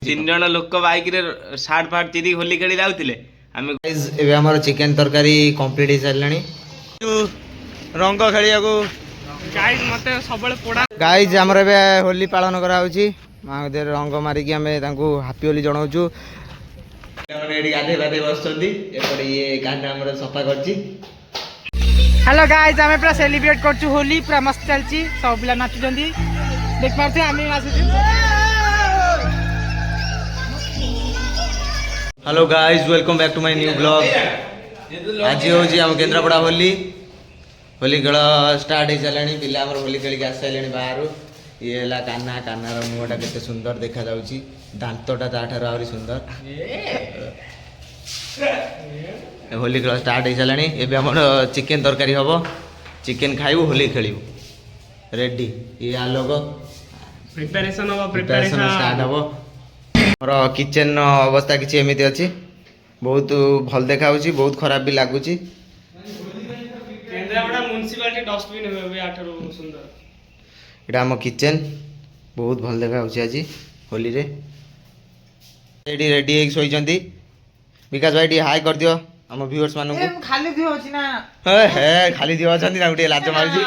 तीन जन लोक बाइक रे शार्ट फाट चिरी होली खेली जाउथिले आमे एबे हमर चिकन तरकारी कंप्लीट हो सारलानी रंग खेलिया को गाइस मते सबले पोडा गाइस हमर एबे होली पालन करा होची मां दे रंग मारी कि हमें तांको हैप्पी होली जणाउछु माने एडी गाधे बाधे बसचंदी एपडे ये कांडा हमर सफा करची। हेलो गाइस आमे पूरा सेलिब्रेट करछु होली पूरा मस्त चलची सब पिला नाचुचंदी देख पारथे आमे नाचुछु। Hello guys welcome back to my new blog. आज होची हम केंद्रापड़ा होली होली खेल स्टार्ट हो सारे पिला होली खेल के आसारे बाहर ये है कान्हा कान्हार मुहटा केते सुंदर देखा जाउची दांतटा ताठार आहुरी सुंदर होली खेल स्टार्ट हो सारे एबे हमर चिकन तरकारी हबो चिकन खाइबू होली खेलिबू रेडी ये आलोक प्रिपरेशन स्टार्ट हबो। मोर किचन अवस्था किसी एमती अच्छी बहुत भल देखा बहुत खराब भी लगुच यहाँ आम किचन बहुत भल देखा आज होली रे ये रेडी होती विकास भाई हाई कर दियो आम व्यूअर्स मान खाली दियो अछि ना हे खाली दियो अछंती ना गुटे लाज मारुची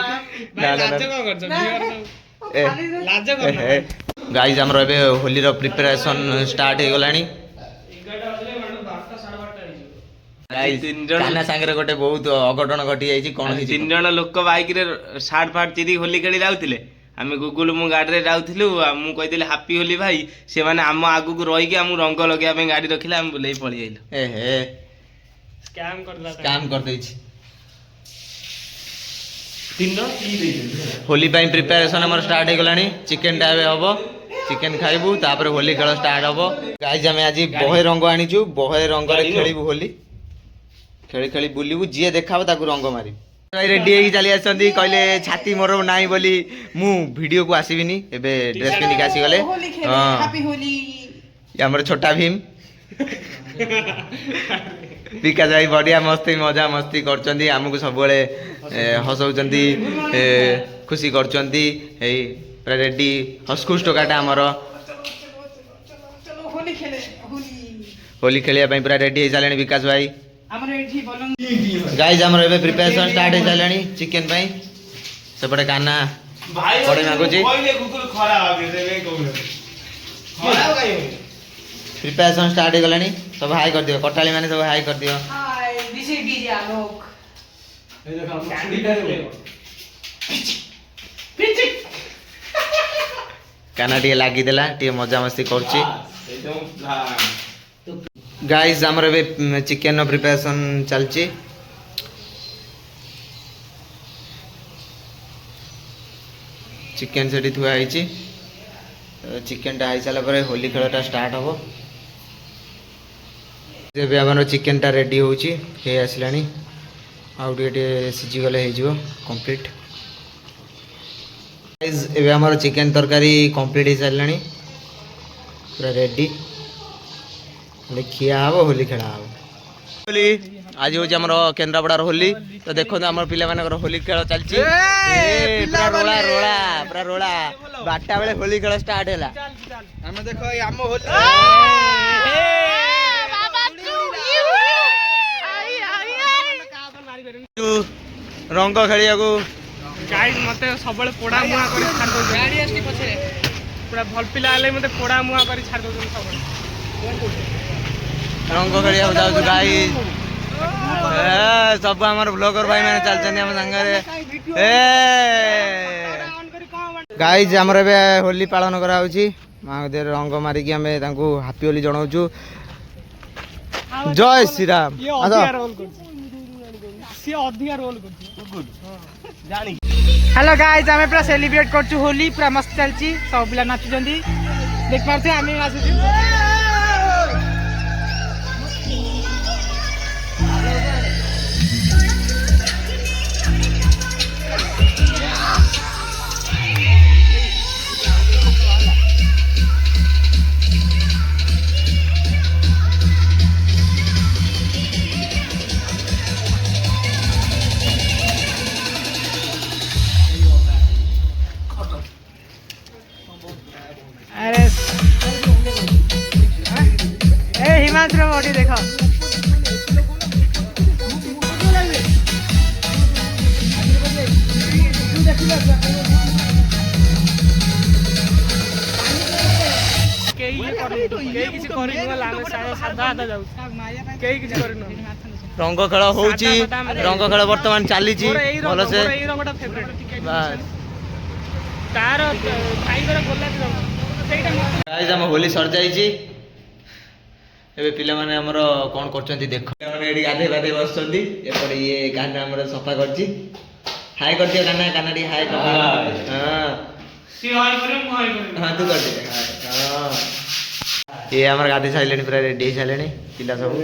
गाइज आमर ए होली प्रिपरेशन स्टार्ट हो गलानी कान्हा सांगे गोटे बहुत अघटन घटी जाइए कौन तीन जन लोक बाइक रे शार्ट फाट चिरी होली खेली जाउथिले आमे गुगुल मु गाड़ी रे जाउथिलु मु कहिदिले हैप्पी होली भाई से माने आम आगु को रही के हम रंग लगे पे गाड़ी रखिले हम बुलाई पळी आइलो ए हे स्कैम कर देछि होली पाई प्रिपरेशन हमर स्टार्ट हो गलानी चिकन टा हबो चिकन खाइबू तापर होली खेल स्टार्ट हबो। गाइस हमें आज बहे रंग आनीचु बहे रंग रे खेलिबू होली खेली खेली बुलिबू जी देखाबो ताकू रंग मारी भाई रेडी होई चली आछंती कहले छाती मोर नाही बोली मु वीडियो को आसीबिनी एबे ड्रेस पिनी के आसी गले हैप्पी होली हमर छोटा भीम विकास भाई बढ़िया मस्ती मजा मस्ती करचंदी हमको सब बेले हसौचंदी खुशी करचंदी ए पूरा रेडी हसखुश टोकाटा हमर चलो होली खेले होली खेलिया पई पूरा रेडी हो सारे विकास भाई हमर एठी बोलन गाइस हमर एबे प्रिपरेशन स्टार्ट हो सारे चिकन पई सेपटे कान्हा भाई पड़े मागुची कहले गुगुल खरा आगे देबे कहले खरा काई प्रिपरेशन स्टार्ट हो गलानी सब हाई कर दियो कटाली माने सब हाई कर दियो हाय दिस इज डीजे आलोक ए देखा छुरीटा रे पिचिक कान्हा टी लागी देला टी मजा मस्ती करची। गाइस हमर एबे चिकन नो प्रिपरेशन चलची चिकन सेठी थुआ आइची चिकन टा आई साला परे होली खेलटा स्टार्ट हबो एबे हमर चिकन टा रेडी होची हे आसलानी आउ टे सिजी गले हे जिवो कंप्लीट। गाइस एबे हमर चिकन तरकारी कंप्लीट हो सारलानी पूरा रेडी खिया हम होली खेला हम होली आज हूँ आम केन्द्रापड़ार होली तो देखो आम पिला मान होली खेल चलती पूरा रोला रोला पूरा रोला 12टा बेले होली खेल स्टार्ट है देखो आम रंग खेलिया को गाइस मते सबले पोडा मुआ करी छाड़ दो गाड़ी आस्ती पछे पूरा भल पिला आले मते पोडा मुआ करी छाड़ दो सबले रंग खेलिया जाऊ गाइस सब हमारे ब्लॉगर भाई मैंने चलते हम संगे गाइज आमर ए होली पालन करा माँ दे रंग मारिकी आम हैप्पी होली जनाऊँ जय श्री राम। हेलो गाइस आमे पूरा सेलिब्रेट करछु होली पूरा मस्त चलची सब पिला नाचुचंदी देख पारथे आमे नाचुछु। अरे ରୋମାନ୍ସ ର ବଡି ଦେଖ। କେହି କିଛି କରିନୁ ହେଲା, ଆମେ ସାଧା ସାଧା ଯାଉଛୁ, କେହି କିଛି କରିନୁ। ରଙ୍ଗ ଖେଳ ହଉଛି, ରଙ୍ଗ ଖେଳ ବର୍ତ୍ତମାନ ଚାଲିଛି ଭଲସେ। ଏଇ ରଙ୍ଗଟା ଫେଭରେଟ। ତାର ଭାଇଙ୍କର ଗୋଲାପୀ ରଙ୍ଗ ସେଇଟା ଗାଇସ୍ ଆମ ହୋଲି ସରିଯାଇଛି। ଏବେ ପିଲାମାନେ ଆମର କଣ କରୁଛନ୍ତି ଦେଖ। ପିଲାମାନେ ଏଠି ଗାଧେଇ ପାଧେଇ ବସୁଛନ୍ତି। ଏପଟେ ଇଏ କାହ୍ନା ଆମର ସଫା କରିଛି। ହାଇ କରିଦିଅ କାହ୍ନା, କାହ୍ନା ଟିକେ ହାଇ କରିଦିଅ। ହଁ ସିଏ ହାଇ କରିବ, ମୁଁ ହାଇ କରିବି। ହଁ ତୁ କରିଦେ। ହଁ ଇଏ ଆମର ଗାଧେଇ ସାରିଲେଣି, ପୁରା ରେଡି ହେଇ ସାରିଲେଣି ପିଲା ସବୁ।